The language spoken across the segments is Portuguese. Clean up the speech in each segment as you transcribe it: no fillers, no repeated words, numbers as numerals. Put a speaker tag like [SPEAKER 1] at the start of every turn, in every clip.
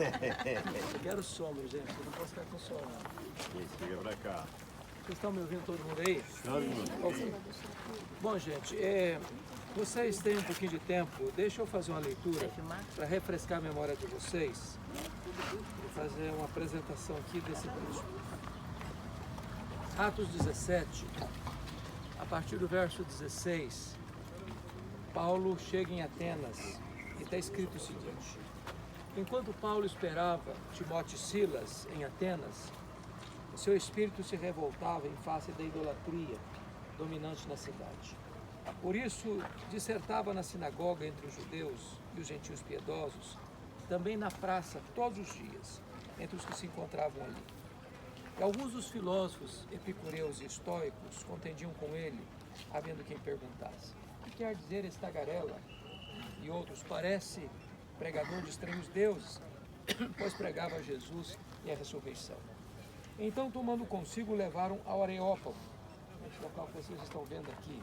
[SPEAKER 1] Eu quero sombra, gente. Eu não posso ficar com sol, não.
[SPEAKER 2] Isso, fica pra cá.
[SPEAKER 1] Vocês estão me ouvindo todo mundo aí? Ok. Bom, gente, vocês têm um pouquinho de tempo. Deixa eu fazer uma leitura para refrescar a memória de vocês. Vou fazer uma apresentação aqui desse texto. Atos 17, a partir do verso 16, Paulo chega em Atenas e está escrito o seguinte: enquanto Paulo esperava Timóteo e Silas em Atenas, o seu espírito se revoltava em face da idolatria dominante na cidade. Por isso, dissertava na sinagoga entre os judeus e os gentios piedosos, também na praça todos os dias, entre os que se encontravam ali. E alguns dos filósofos epicureus e estoicos contendiam com ele, havendo quem perguntasse: o que quer dizer esse tagarela? E outros: parece pregador de estranhos deuses, pois pregava Jesus e a ressurreição. Então, tomando consigo, levaram ao Areópago, esse local que vocês estão vendo aqui,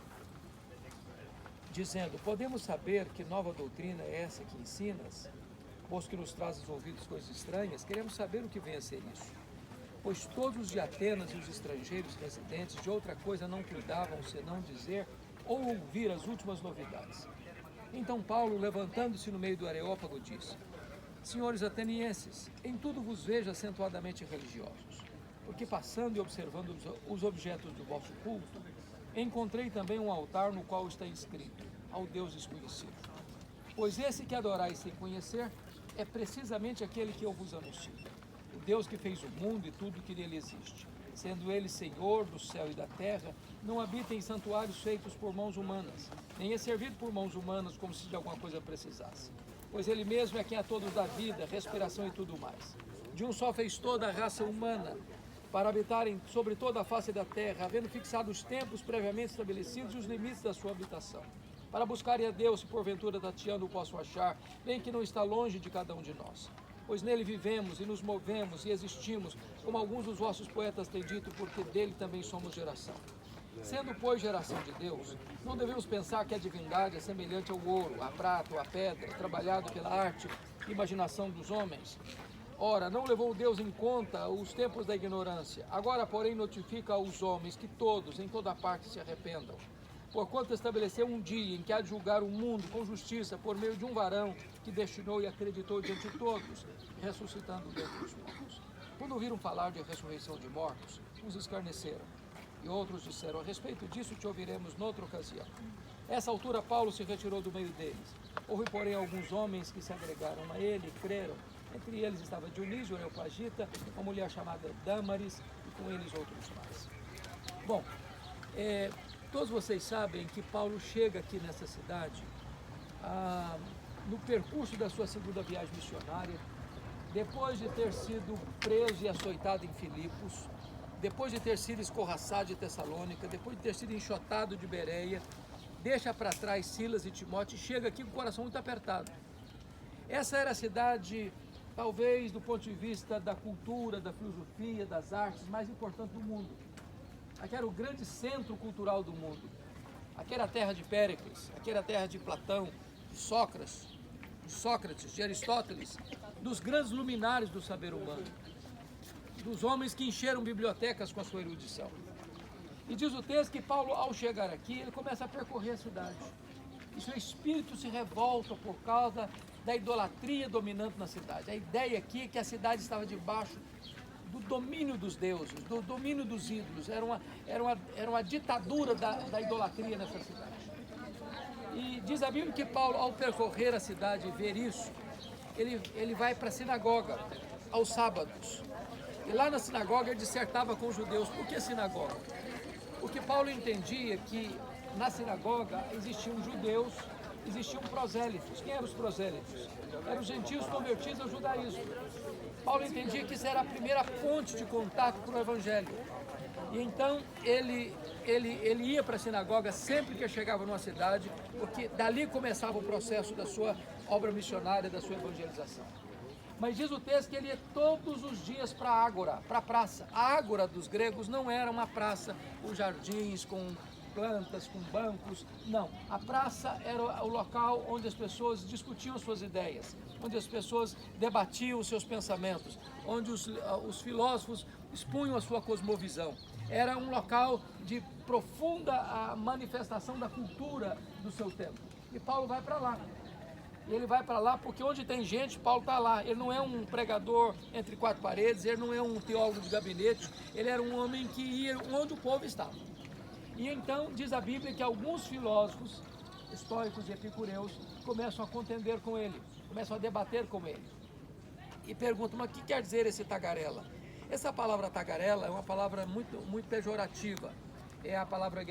[SPEAKER 1] dizendo: podemos saber que nova doutrina é essa que ensinas, pois que nos trazes ouvidos coisas estranhas? Queremos saber o que vem a ser isso. Pois todos os de Atenas e os estrangeiros residentes de outra coisa não cuidavam senão dizer ou ouvir as últimas novidades. Então Paulo, levantando-se no meio do Areópago, disse: senhores atenienses, em tudo vos vejo acentuadamente religiosos, porque passando e observando os objetos do vosso culto, encontrei também um altar no qual está escrito: ao Deus desconhecido. Pois esse que adorais sem conhecer é precisamente aquele que eu vos anuncio, o Deus que fez o mundo e tudo que nele existe, sendo ele Senhor do céu e da terra, não habita em santuários feitos por mãos humanas, nem é servido por mãos humanas como se de alguma coisa precisasse, pois ele mesmo é quem a todos dá vida, respiração e tudo mais. De um só fez toda a raça humana, para habitarem sobre toda a face da terra, havendo fixado os tempos previamente estabelecidos e os limites da sua habitação, para buscarem a Deus, se porventura tateando o possam achar, bem que não está longe de cada um de nós. Pois nele vivemos e nos movemos e existimos, como alguns dos vossos poetas têm dito, porque dele também somos geração. Sendo, pois, geração de Deus, não devemos pensar que a divindade é semelhante ao ouro, à prata ou à pedra, trabalhado pela arte e imaginação dos homens. Ora, não levou Deus em conta os tempos da ignorância. Agora, porém, notifica aos homens que todos, em toda parte, se arrependam. Porquanto estabeleceu um dia em que há de julgar o mundo com justiça por meio de um varão que destinou e acreditou diante de todos, ressuscitando dentre os mortos. Quando ouviram falar de ressurreição de mortos, uns escarneceram. E outros disseram: a respeito disso te ouviremos noutra ocasião. Essa altura Paulo se retirou do meio deles. Houve, porém, alguns homens que se agregaram a ele e creram. Entre eles estava Dionísio, o Areopagita, uma mulher chamada Dâmaris, e com eles outros mais. Bom, todos vocês sabem que Paulo chega aqui nessa cidade no percurso da sua segunda viagem missionária, depois de ter sido preso e açoitado em Filipos, depois de ter sido escorraçado de Tessalônica, depois de ter sido enxotado de Bereia, deixa para trás Silas e Timóteo e chega aqui com o coração muito apertado. Essa era a cidade, talvez do ponto de vista da cultura, da filosofia, das artes, mais importante do mundo. Aqui era o grande centro cultural do mundo. Aqui era a terra de Péricles, aqui era a terra de Platão, de Sócrates, de Aristóteles, dos grandes luminares do saber humano, dos homens que encheram bibliotecas com a sua erudição. E diz o texto que Paulo, ao chegar aqui, ele começa a percorrer a cidade. E seu espírito se revolta por causa da idolatria dominante na cidade. A ideia aqui é que a cidade estava debaixo do domínio dos deuses, do domínio dos ídolos. Era uma ditadura da idolatria nessa cidade. E diz a Bíblia que Paulo, ao percorrer a cidade e ver isso, ele vai para a sinagoga aos sábados. E lá na sinagoga ele dissertava com os judeus. Por que sinagoga? Porque Paulo entendia que na sinagoga existiam judeus, existiam prosélitos. Quem eram os prosélitos? Eram os gentios convertidos ao judaísmo. Paulo entendia que isso era a primeira ponte de contato para o evangelho. E então ele ia para a sinagoga sempre que chegava numa cidade, porque dali começava o processo da sua obra missionária, da sua evangelização. Mas diz o texto que ele ia todos os dias para a ágora, para a praça. A ágora dos gregos não era uma praça com jardins, com plantas, com bancos. Não, a praça era o local onde as pessoas discutiam suas ideias, onde as pessoas debatiam os seus pensamentos, onde os filósofos expunham a sua cosmovisão. Era um local de profunda manifestação da cultura do seu tempo. E Paulo vai para lá. Ele vai para lá porque onde tem gente, Paulo está lá. Ele não é um pregador entre quatro paredes, ele não é um teólogo de gabinete, ele era um homem que ia onde o povo estava. E então diz a Bíblia que alguns filósofos estoicos e epicureus começam a contender com ele, começam a debater com ele. E perguntam, mas o que quer dizer esse tagarela? Essa palavra tagarela é uma palavra muito pejorativa. É a palavra